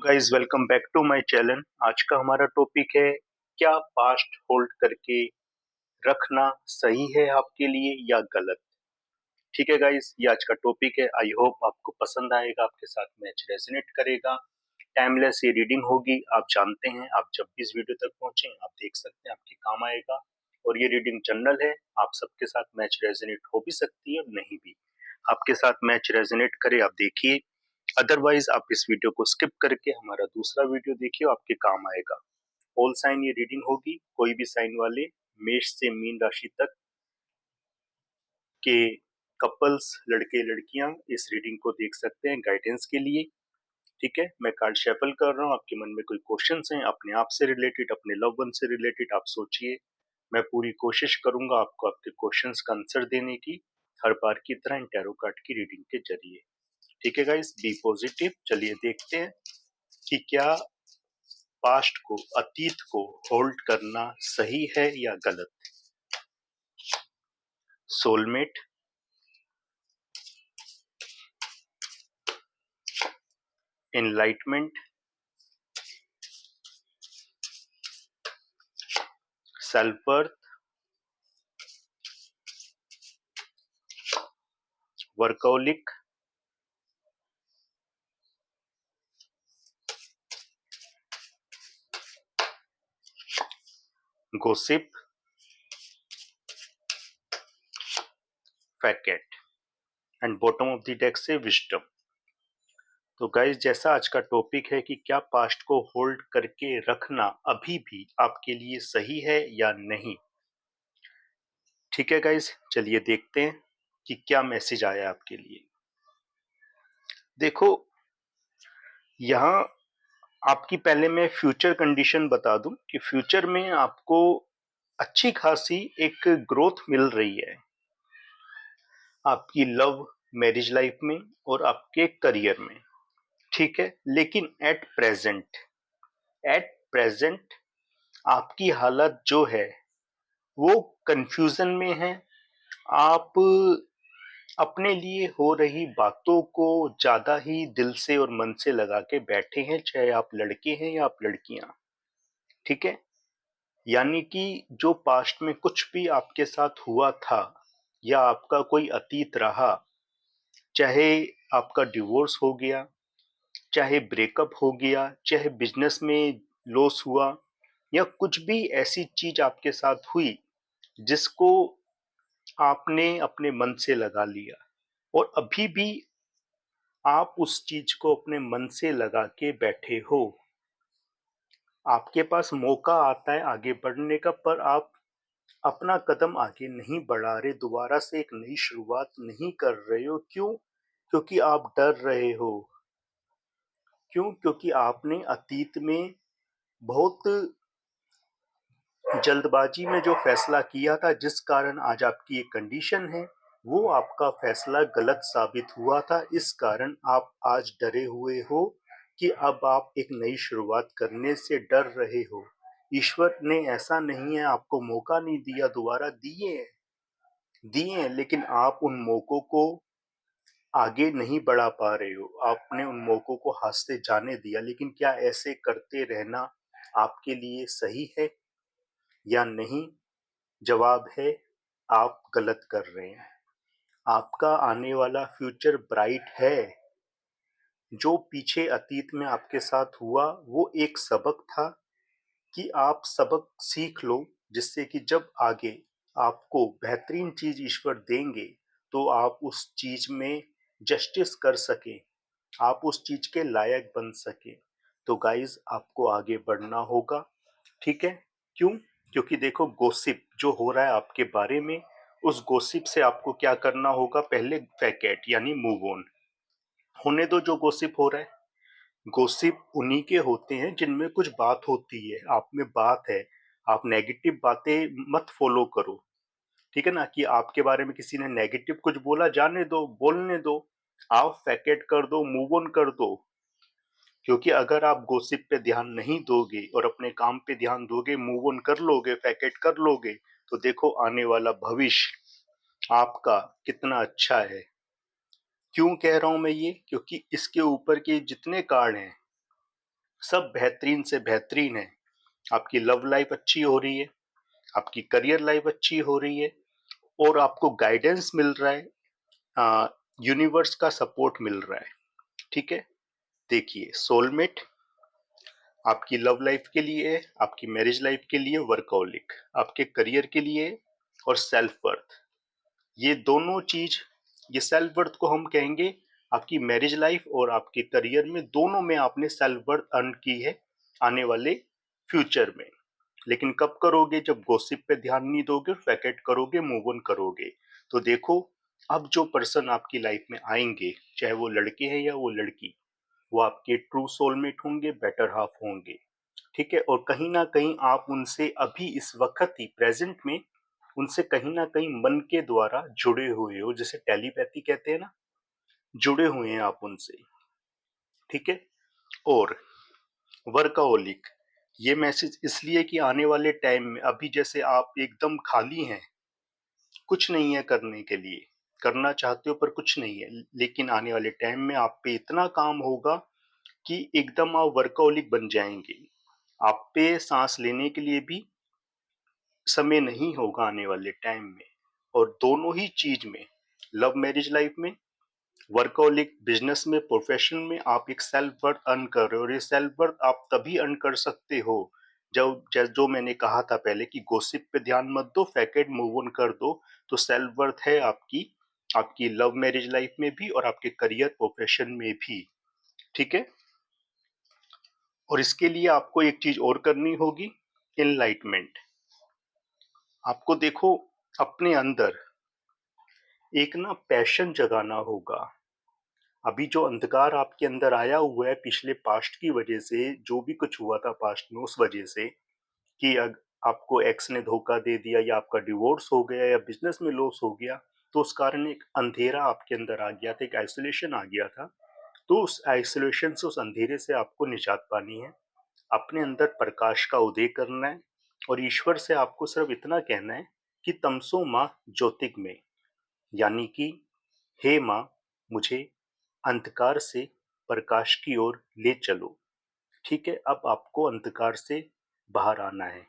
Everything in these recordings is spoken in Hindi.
Guys welcome back to my channel. आज का हमारा टॉपिक है, क्या पास्ट होल्ड करके रखना सही है आपके लिए या गलत। ठीक है गाइस, ये आज का टॉपिक है। आई होप आपको पसंद आएगा, आपके साथ मैच रेजोनेट करेगा। टाइमलेस ये रीडिंग होगी, आप जानते हैं। आप जब भी इस वीडियो तक पहुंचे आप देख सकते हैं, आपके काम आएगा। और ये रीडिंग जनरल है, आप सबके साथ मैच रेजोनेट हो भी सकती है और नहीं भी। आपके साथ मैच रेजोनेट करे आप देखिए, अदरवाइज आप इस वीडियो को स्किप करके हमारा दूसरा वीडियो देखिए, आपके काम आएगा। ऑल साइन ये रीडिंग होगी, कोई भी साइन वाले मेष से मीन राशि तक के कपल्स, लड़के लड़कियां इस रीडिंग को देख सकते हैं गाइडेंस के लिए। ठीक है, मैं कार्ड शेफल कर रहा हूँ। आपके मन में कोई क्वेश्चंस हैं अपने आप से रिलेटेड, अपने लव वन से रिलेटेड, आप सोचिए। मैं पूरी कोशिश करूंगा आपको आपके क्वेश्चंस का आंसर देने की, हर बार की तरह इन टैरो कार्ड की रीडिंग के जरिए। ठीक है गाइस, बी पॉजिटिव। चलिए देखते हैं कि क्या पास्ट को, अतीत को होल्ड करना सही है या गलत। Soulmate, enlightenment, self worth, workaholic, gossip, facet and bottom of the deck से विजडम। तो गाइस, जैसा आज का टॉपिक है कि क्या पास्ट को होल्ड करके रखना अभी भी आपके लिए सही है या नहीं। ठीक है गाइस, चलिए देखते हैं कि क्या मैसेज आया आपके लिए। देखो, यहाँ आपकी पहले मैं फ्यूचर कंडीशन बता दूं कि फ्यूचर में आपको अच्छी खासी एक ग्रोथ मिल रही है आपकी लव मैरिज लाइफ में और आपके करियर में। ठीक है, लेकिन एट प्रेजेंट आपकी हालत जो है वो कंफ्यूजन में है। आप अपने लिए हो रही बातों को ज्यादा ही दिल से और मन से लगा के बैठे हैं, चाहे आप लड़के हैं या आप लड़कियां। ठीक है, यानी कि जो पास्ट में कुछ भी आपके साथ हुआ था या आपका कोई अतीत रहा, चाहे आपका डिवोर्स हो गया, चाहे ब्रेकअप हो गया, चाहे बिजनेस में लॉस हुआ, या कुछ भी ऐसी चीज आपके साथ हुई जिसको आपने अपने मन से लगा लिया और अभी भी आप उस चीज को अपने मन से लगा के बैठे हो। आपके पास मौका आता है आगे बढ़ने का, पर आप अपना कदम आगे नहीं बढ़ा रहे, दोबारा से एक नई शुरुआत नहीं कर रहे हो। क्यों? क्योंकि आप डर रहे हो। क्यों? क्योंकि आपने अतीत में बहुत जल्दबाजी में जो फैसला किया था, जिस कारण आज आपकी ये कंडीशन है, वो आपका फैसला गलत साबित हुआ था। इस कारण आप आज डरे हुए हो कि अब आप एक नई शुरुआत करने से डर रहे हो। ईश्वर ने ऐसा नहीं है आपको मौका नहीं दिया, दोबारा दिए हैं, लेकिन आप उन मौकों को आगे नहीं बढ़ा पा रहे हो। आपने उन मौकों को हाथ से जाने दिया। लेकिन क्या ऐसे करते रहना आपके लिए सही है या नहीं? जवाब है, आप गलत कर रहे हैं। आपका आने वाला फ्यूचर ब्राइट है। जो पीछे अतीत में आपके साथ हुआ वो एक सबक था कि आप सबक सीख लो, जिससे कि जब आगे आपको बेहतरीन चीज ईश्वर देंगे तो आप उस चीज में जस्टिस कर सके, आप उस चीज के लायक बन सके। तो गाइज, आपको आगे बढ़ना होगा। ठीक है, क्यों? क्योंकि देखो, गोसिप जो हो रहा है आपके बारे में, उस गोसिप से आपको क्या करना होगा, पहले फैकेट यानी मूव ऑन होने दो। जो गोसिप हो रहा है, गोसिप उन्हीं के होते हैं जिनमें कुछ बात होती है, आप में बात है। आप नेगेटिव बातें मत फॉलो करो। ठीक है ना, कि आपके बारे में किसी ने नेगेटिव कुछ बोला, जाने दो, बोलने दो। आप फैकेट कर दो, मूव ऑन कर दो। क्योंकि अगर आप गॉसिप पे ध्यान नहीं दोगे और अपने काम पे ध्यान दोगे, मूव ऑन कर लोगे, फैकेट कर लोगे, तो देखो आने वाला भविष्य आपका कितना अच्छा है। क्यों कह रहा हूं मैं ये? क्योंकि इसके ऊपर के जितने कार्ड हैं सब बेहतरीन से बेहतरीन है। आपकी लव लाइफ अच्छी हो रही है, आपकी करियर लाइफ अच्छी हो रही है और आपको गाइडेंस मिल रहा है, यूनिवर्स का सपोर्ट मिल रहा है। ठीक है? देखिए, सोलमेट आपकी लव लाइफ के लिए है, आपकी मैरिज लाइफ के लिए वर्कहोलिक, आपके करियर के लिए और सेल्फ वर्थ। ये दोनों चीज, ये सेल्फ वर्थ को हम कहेंगे आपकी मैरिज लाइफ और आपके करियर में, दोनों में आपने सेल्फ वर्थ अर्न की है आने वाले फ्यूचर में। लेकिन कब करोगे? जब गॉसिप पे ध्यान नहीं दोगे, फैकेट करोगे, मूव ऑन करोगे। तो देखो, अब जो पर्सन आपकी लाइफ में आएंगे, चाहे वो लड़के हैं या वो लड़की, वो आपके ट्रू सोलमेट होंगे, बेटर हाफ होंगे। ठीक है? और कहीं ना कहीं आप उनसे अभी इस वक्त ही प्रेजेंट में उनसे कहीं ना कहीं मन के द्वारा जुड़े हुए हो, जैसे टेलीपैथी कहते हैं ना, जुड़े हुए हैं आप उनसे। ठीक है? और वर्कहोलिक, ये मैसेज इसलिए कि आने वाले टाइम में, अभी जैसे आप एकदम खाली हैं, कुछ नहीं है करने के लिए, करना चाहते हो पर कुछ नहीं है, लेकिन आने वाले टाइम में आप पे इतना काम होगा कि एकदम आप वर्कहोलिक बन जाएंगे। आप पे सांस लेने के लिए भी समय नहीं होगा आने वाले टाइम में। और दोनों ही चीज में, लव मैरिज लाइफ में, वर्कहोलिक बिजनेस में, प्रोफेशन में, आप एक सेल्फ वर्थ अर्न कर रहे हो। और ये सेल्फ वर्थ आप तभी अर्न कर सकते हो जब जो मैंने कहा था पहले कि गॉसिप पे ध्यान मत दो, फैकेट मूव ऑन कर दो। तो सेल्फ वर्थ है आपकी, आपकी लव मैरिज लाइफ में भी और आपके करियर प्रोफेशन में भी। ठीक है? और इसके लिए आपको एक चीज और करनी होगी, एनलाइटमेंट। आपको देखो, अपने अंदर एक ना पैशन जगाना होगा। अभी जो अंधकार आपके अंदर आया हुआ है पिछले पास्ट की वजह से, जो भी कुछ हुआ था पास्ट में उस वजह से, कि आपको एक्स ने धोखा दे दिया या आपका डिवोर्स हो गया या बिजनेस में लॉस हो गया, तो उस कारण एक अंधेरा आपके अंदर आ गया था, एक आइसोलेशन आ गया था। तो उस आइसोलेशन से, उस अंधेरे से आपको निजात पानी है, अपने अंदर प्रकाश का उदय करना है। और ईश्वर से आपको सिर्फ इतना कहना है कि तमसो माँ ज्योतिर्गमय, यानी कि हे माँ, मुझे अंधकार से प्रकाश की ओर ले चलो। ठीक है? अब आपको अंधकार से बाहर आना है।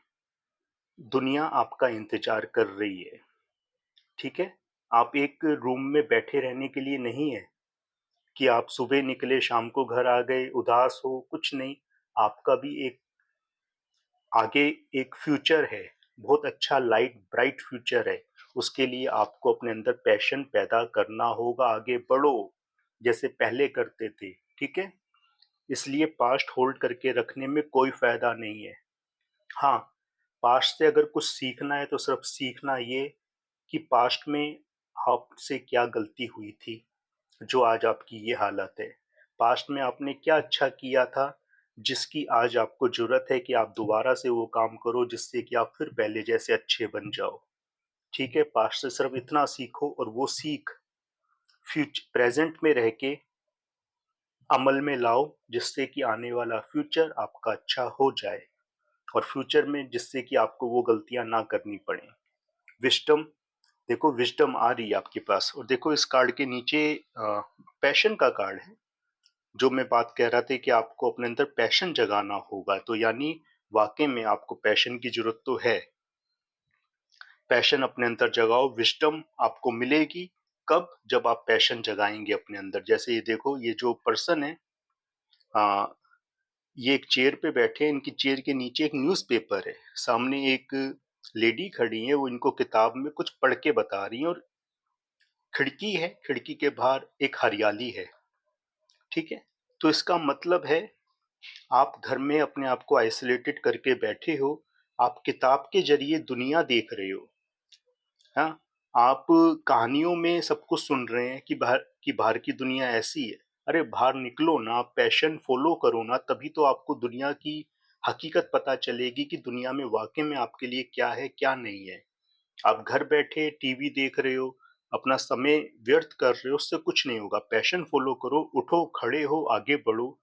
दुनिया आपका इंतजार कर रही है। ठीक है? आप एक रूम में बैठे रहने के लिए नहीं है कि आप सुबह निकले शाम को घर आ गए, उदास हो, कुछ नहीं। आपका भी एक आगे एक फ्यूचर है, बहुत अच्छा लाइट ब्राइट फ्यूचर है। उसके लिए आपको अपने अंदर पैशन पैदा करना होगा, आगे बढ़ो जैसे पहले करते थे। ठीक है? इसलिए पास्ट होल्ड करके रखने में कोई फायदा नहीं है। हाँ, पास्ट से अगर कुछ सीखना है तो सिर्फ सीखना ये कि पास्ट में आपसे क्या गलती हुई थी जो आज आपकी ये हालत है। पास्ट में आपने क्या अच्छा किया था जिसकी आज आपको जरूरत है कि आप दोबारा से वो काम करो, जिससे कि आप फिर पहले जैसे अच्छे बन जाओ। ठीक है? पास्ट से सिर्फ इतना सीखो और वो सीख फ्यूचर प्रेजेंट में रह के अमल में लाओ, जिससे कि आने वाला फ्यूचर आपका अच्छा हो जाए। और फ्यूचर में जिससे कि आपको वो गलतियां ना करनी पड़े। विस्डम, देखो विस्डम आ रही है आपके पास। और देखो इस कार्ड के नीचे पैशन का कार्ड है। जो मैं बात कह रहा था कि आपको अपने अंदर पैशन जगाना होगा, तो यानी वाकई में आपको पैशन की जरूरत तो है। पैशन अपने अंदर जगाओ, विस्डम आपको मिलेगी। कब? जब आप पैशन जगाएंगे अपने अंदर। जैसे ये देखो, ये जो पर्सन है, आ, ये एक चेयर पे बैठे हैं, इनकी चेयर के नीचे एक न्यूज़पेपर है, सामने एक लेडी खड़ी है, वो इनको किताब में कुछ पढ़ के बता रही है। और खिड़की है, खिड़की के बाहर एक हरियाली है। ठीक है? तो इसका मतलब है आप घर में अपने आप को आइसोलेटेड करके बैठे हो, आप किताब के जरिए दुनिया देख रहे हो। हाँ, आप कहानियों में सब कुछ सुन रहे हैं कि बाहर की दुनिया ऐसी है। अरे बाहर निकलो ना, आप पैशन फॉलो करो ना, तभी तो आपको दुनिया की हकीकत पता चलेगी कि दुनिया में वाकई में आपके लिए क्या है, क्या नहीं है। आप घर बैठे टीवी देख रहे हो, अपना समय व्यर्थ कर रहे हो, उससे कुछ नहीं होगा। पैशन फॉलो करो, उठो, खड़े हो, आगे बढ़ो।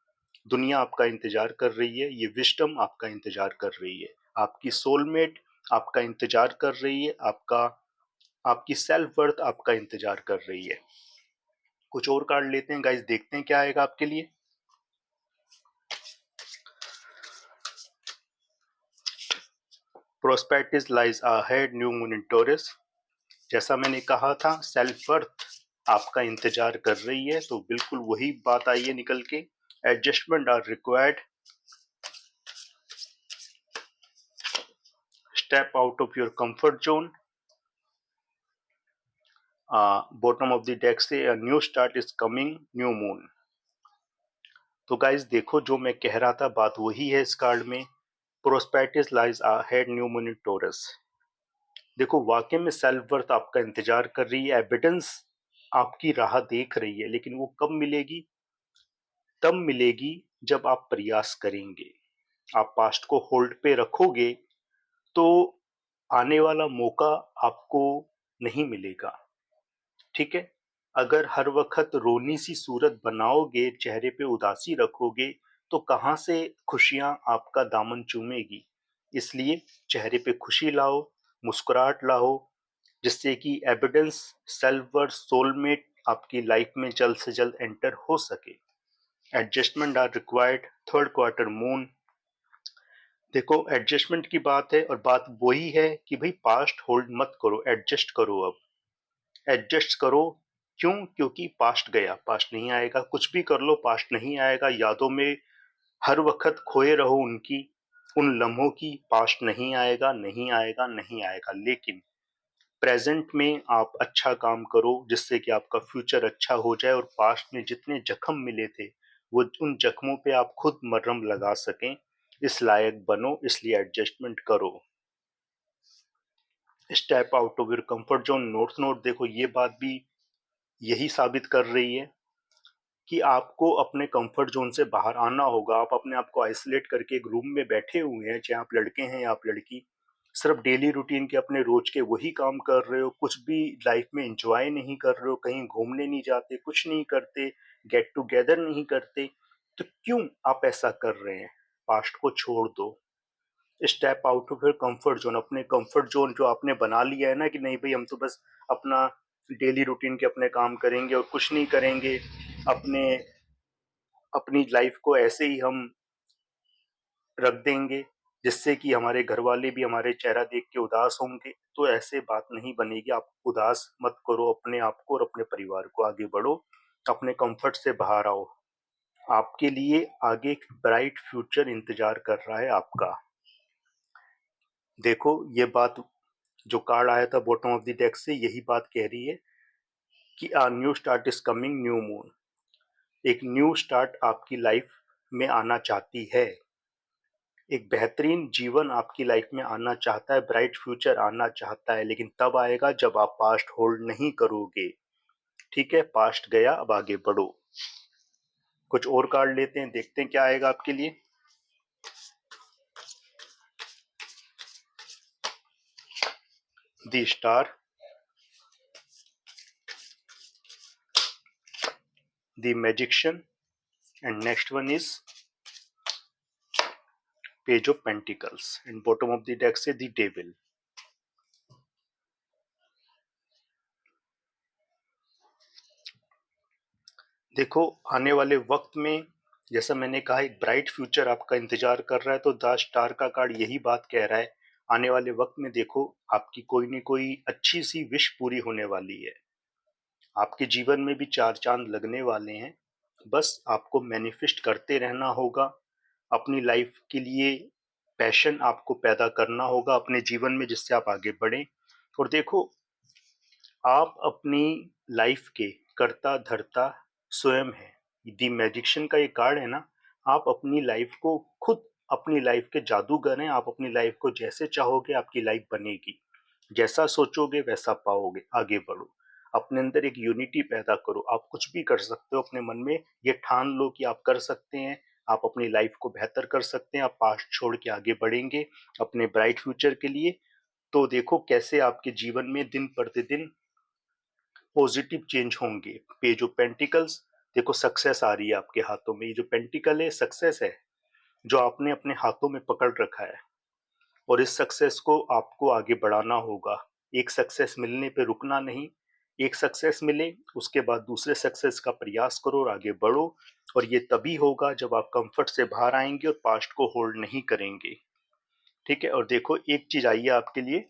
दुनिया आपका इंतजार कर रही है, ये विस्डम आपका इंतजार कर रही है, आपकी सोलमेट आपका इंतजार कर रही है, आपकी सेल्फ वर्थ आपका इंतजार कर रही है। कुछ और कार्ड लेते हैं गाइस, देखते हैं क्या आएगा आपके लिए। Prospectus lies ahead, new moon in taurus. जैसा मैंने कहा था, सेल्फ वर्थ आपका इंतजार कर रही है, तो बिल्कुल वही बात आई है निकल के। Adjustment are required, step out of your comfort zone. Bottom of the deck से new start is coming, new moon. तो गाइज देखो, जो मैं कह रहा था बात वही है इस कार्ड में। Prospectus lies ahead, new moon in taurus. देखो, वाकई में सेल्फ वर्थ आपका इंतजार कर रही है, एविडेंस आपकी राह देख रही है, लेकिन वो कब मिलेगी? तब मिलेगी जब आप प्रयास करेंगे। आप पास्ट को होल्ड पे रखोगे तो आने वाला मौका आपको नहीं मिलेगा, ठीक है? अगर हर वक्त रोनी सी सूरत बनाओगे, चेहरे पे उदासी रखोगे, तो कहाँ से खुशियां आपका दामन चूमेगी? इसलिए चेहरे पे खुशी लाओ, मुस्कुराहट लाओ, जिससे कि एविडेंस, सेल्फ वर्थ, सोलमेट आपकी लाइफ में जल्द से जल्द एंटर हो सके। Adjustment are required, third quarter moon. देखो, एडजस्टमेंट की बात है और बात वही है कि भाई पास्ट होल्ड मत करो, एडजस्ट करो। अब एडजस्ट करो। क्यों? क्योंकि पास्ट गया, पास्ट नहीं आएगा। कुछ भी कर लो, पास्ट नहीं आएगा। यादों में हर वक्त खोए रहो उनकी, उन लम्हों की। पास्ट नहीं आएगा, नहीं आएगा, नहीं आएगा। लेकिन प्रेजेंट में आप अच्छा काम करो, जिससे कि आपका फ्यूचर अच्छा हो जाए और पास्ट में जितने जख्म मिले थे, वो उन जख्मों पे आप खुद मरहम लगा सकें। इस लायक बनो, इसलिए एडजस्टमेंट करो। Step out of your comfort zone, note note. देखो, ये बात भी यही साबित कर रही है कि आपको अपने कंफर्ट जोन से बाहर आना होगा। आप अपने आप को आइसोलेट करके एक रूम में बैठे हुए हैं, चाहे आप लड़के हैं या आप लड़की। सिर्फ डेली रूटीन के अपने रोज के वही काम कर रहे हो, कुछ भी लाइफ में एंजॉय नहीं कर रहे हो, कहीं घूमने नहीं जाते, कुछ नहीं करते, गेट टुगेदर नहीं करते। तो क्यों आप ऐसा कर रहे हैं? पास्ट को छोड़ दो। Step out of your comfort zone. अपने कंफर्ट जोन जो आपने बना लिया है ना कि नहीं भाई, हम तो बस अपना डेली रूटीन के अपने काम करेंगे और कुछ नहीं करेंगे, अपने अपनी लाइफ को ऐसे ही हम रख देंगे, जिससे कि हमारे घर वाले भी हमारे चेहरा देख के उदास होंगे। तो ऐसे बात नहीं बनेगी। आप उदास मत करो अपने आप को और अपने परिवार को। आगे बढ़ो, अपने कंफर्ट से बाहर आओ। आपके लिए आगे एक ब्राइट फ्यूचर इंतजार कर रहा है आपका। देखो, ये बात जो कार्ड आया था बॉटम ऑफ द डेक से, यही बात कह रही है कि a new start is coming, new moon. एक न्यू स्टार्ट आपकी लाइफ में आना चाहती है। एक बेहतरीन जीवन आपकी लाइफ में आना चाहता है, ब्राइट फ्यूचर आना चाहता है, लेकिन तब आएगा जब आप पास्ट होल्ड नहीं करोगे। ठीक है, पास्ट गया, अब आगे बढ़ो। कुछ और कार्ड लेते हैं, देखते हैं क्या आएगा आपके लिए। The star, the magician, and next one is page of pentacles, and bottom of the deck से द डेविल। देखो, आने वाले वक्त में, जैसा मैंने कहा, एक ब्राइट फ्यूचर आपका इंतजार कर रहा है। तो द स्टार का कार्ड यही बात कह रहा है। आने वाले वक्त में देखो, आपकी कोई न कोई अच्छी सी विश पूरी होने वाली है। आपके जीवन में भी चार चांद लगने वाले हैं। बस आपको मैनिफेस्ट करते रहना होगा। अपनी लाइफ के लिए पैशन आपको पैदा करना होगा अपने जीवन में, जिससे आप आगे बढ़ें। और देखो, आप अपनी लाइफ के कर्ता धर्ता स्वयं है। दी मैजिशियन का ये कार्ड है ना, आप अपनी लाइफ को खुद, अपनी लाइफ के जादूगर हैं। आप अपनी लाइफ को जैसे चाहोगे आपकी लाइफ बनेगी, जैसा सोचोगे वैसा पाओगे। आगे बढ़ो, अपने अंदर एक यूनिटी पैदा करो। आप कुछ भी कर सकते हो अपने मन में, ये ठान लो कि आप कर सकते हैं। आप अपनी लाइफ को बेहतर कर सकते हैं। आप पास्ट छोड़ के आगे बढ़ेंगे अपने ब्राइट फ्यूचर के लिए। तो देखो कैसे आपके जीवन में दिन प्रतिदिन पॉजिटिव चेंज होंगे। पेज ऑफ पेंटिकल्स, देखो सक्सेस आ रही है आपके हाथों में। ये जो पेंटिकल है, सक्सेस है जो आपने अपने हाथों में पकड़ रखा है, और इस सक्सेस को आपको आगे बढ़ाना होगा। एक सक्सेस मिलने पे रुकना नहीं। एक सक्सेस मिले, उसके बाद दूसरे सक्सेस का प्रयास करो और आगे बढ़ो। और ये तभी होगा जब आप कंफर्ट से बाहर आएंगे और पास्ट को होल्ड नहीं करेंगे। ठीक है। और देखो एक चीज आई है आपके लिए,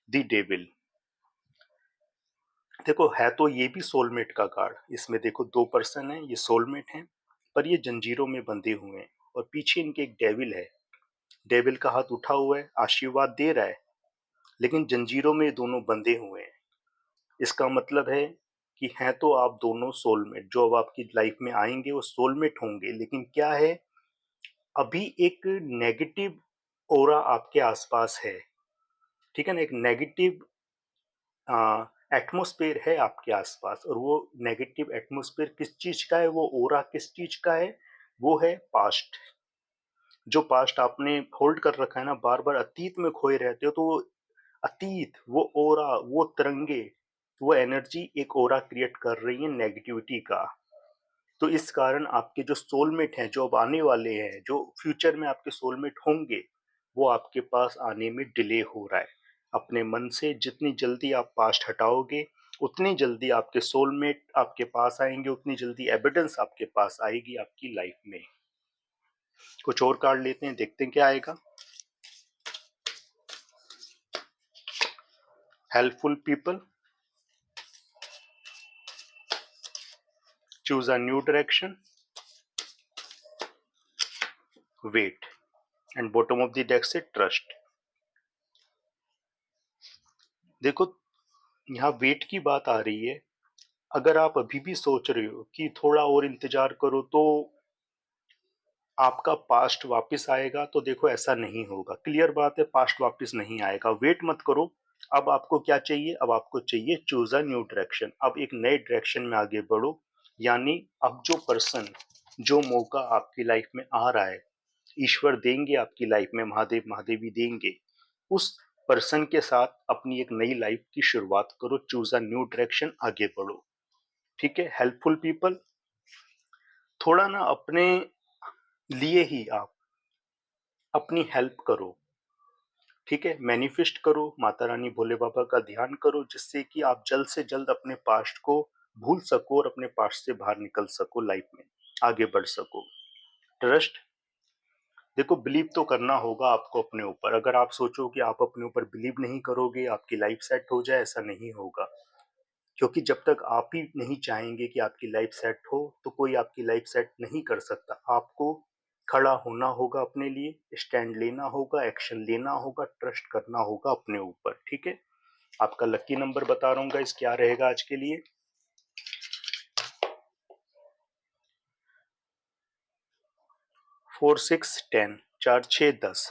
दी डेविल। देखो है तो ये भी सोलमेट का कार्ड, इसमें देखो 2 पर्सन है, ये सोलमेट हैं, पर ये जंजीरों में बंधे हुए हैं और पीछे इनके एक डेविल है। डेविल का हाथ उठा हुआ है, आशीर्वाद दे रहा है, लेकिन जंजीरों में ये दोनों बंधे हुए हैं। इसका मतलब है कि हैं तो आप दोनों सोलमेट, जो अब आपकी लाइफ में आएंगे वो सोलमेट होंगे, लेकिन क्या है, अभी एक नेगेटिव ऑरा आपके आसपास है। ठीक है ना, एक नेगेटिव एटमॉस्फेयर है आपके आसपास, और वो नेगेटिव एटमॉस्फेयर किस चीज का है, वो ऑरा किस चीज का है, वो है पास्ट। जो पास्ट आपने होल्ड कर रखा है ना, बार बार अतीत में खोए रहते हो, तो वो अतीत, वो ओरा, वो तिरंगे, वो एनर्जी एक ओरा क्रिएट कर रही है नेगेटिविटी का। तो इस कारण आपके जो सोलमेट हैं, जो अब आने वाले हैं, जो फ्यूचर में आपके सोलमेट होंगे, वो आपके पास आने में डिले हो रहा है। अपने मन से जितनी जल्दी आप पास्ट हटाओगे, उतनी जल्दी आपके सोलमेट आपके पास आएंगे, उतनी जल्दी एविडेंस आपके पास आएगी आपकी लाइफ में। कुछ और कार्ड लेते हैं, देखते हैं क्या आएगा। Helpful people, choose a new direction, wait, and bottom of the deck से trust। देखो यहाँ वेट की बात आ रही है। अगर आप अभी भी सोच रहे हो कि थोड़ा और इंतजार करो तो आपका पास्ट वापस आएगा, तो देखो ऐसा नहीं होगा। क्लियर बात है, पास्ट वापस नहीं आएगा, वेट मत करो। अब आपको क्या चाहिए, अब आपको चाहिए चूज अ न्यू डायरेक्शन। अब एक नए डायरेक्शन में आगे बढ़ो, यानी अब जो पर्सन, जो मौका आपकी लाइफ में आ रहा है, ईश्वर देंगे आपकी लाइफ में, महादेव महादेवी देंगे, उस पर्सन के साथ अपनी एक नई लाइफ की शुरुआत करो। चूज अ न्यू डायरेक्शन, आगे बढ़ो। ठीक है। हेल्पफुल पीपल, थोड़ा ना अपने लिए ही आप अपनी हेल्प करो। ठीक है, मैनिफेस्ट करो, माता रानी भोले बाबा का ध्यान करो, जिससे कि आप जल्द से जल्द अपने पास्ट को भूल सको और अपने पास्ट से बाहर निकल सको, लाइफ में आगे बढ़ सको। ट्रस्ट, देखो बिलीव तो करना होगा आपको अपने ऊपर। अगर आप सोचो कि आप अपने ऊपर बिलीव नहीं करोगे आपकी लाइफ सेट हो जाए, ऐसा नहीं होगा। क्योंकि जब तक आप ही नहीं चाहेंगे कि आपकी लाइफ सेट हो, तो कोई आपकी लाइफ सेट नहीं कर सकता। आपको खड़ा होना होगा, अपने लिए स्टैंड लेना होगा, एक्शन लेना होगा, ट्रस्ट करना होगा अपने ऊपर। ठीक है। आपका लकी नंबर बता रहा हूँ गाइस, क्या रहेगा आज के लिए। 4 6 10, 4 6 10,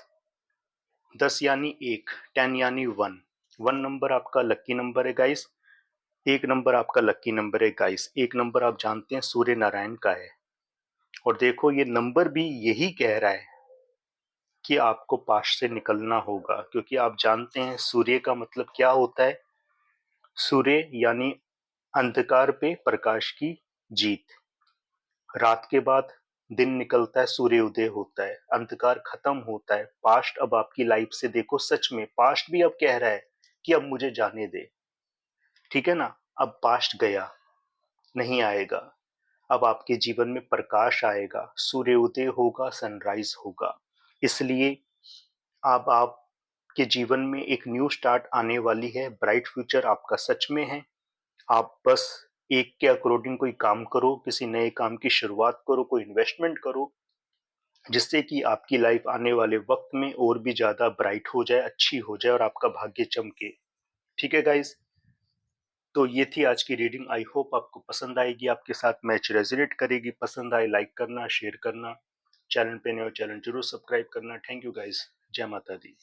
10 यानी 1, 10 यानी 1। 1 नंबर आपका लकी नंबर है गाइस। एक नंबर आपका लकी नंबर है गाइस। एक नंबर आप जानते हैं सूर्य नारायण का है। और देखो ये नंबर भी यही कह रहा है कि आपको पास्ट से निकलना होगा, क्योंकि आप जानते हैं सूर्य का मतलब क्या होता है। सूर्य यानी अंधकार पे प्रकाश की जीत। रात के बाद दिन निकलता है, सूर्य उदय होता है, अंधकार खत्म होता है। पास्ट अब आपकी लाइफ से देखो, सच में पास्ट भी अब कह रहा है कि अब मुझे जाने दे। ठीक है ना, अब पास्ट गया, नहीं आएगा। अब आपके जीवन में प्रकाश आएगा, सूर्य उदय होगा, सनराइज होगा। इसलिए अब आपके जीवन में एक न्यू स्टार्ट आने वाली है, ब्राइट फ्यूचर आपका सच में है। आप बस एक के अकॉर्डिंग कोई काम करो, किसी नए काम की शुरुआत करो, कोई इन्वेस्टमेंट करो, जिससे कि आपकी लाइफ आने वाले वक्त में और भी ज्यादा ब्राइट हो जाए, अच्छी हो जाए और आपका भाग्य चमके। ठीक है गाइस, तो ये थी आज की रीडिंग। आई होप आपको पसंद आएगी, आपके साथ मैच रेजोनेट करेगी। पसंद आए लाइक करना, शेयर करना, चैनल पे नए हो चैनल जरूर सब्सक्राइब करना। थैंक यू गाइस, जय माता दी।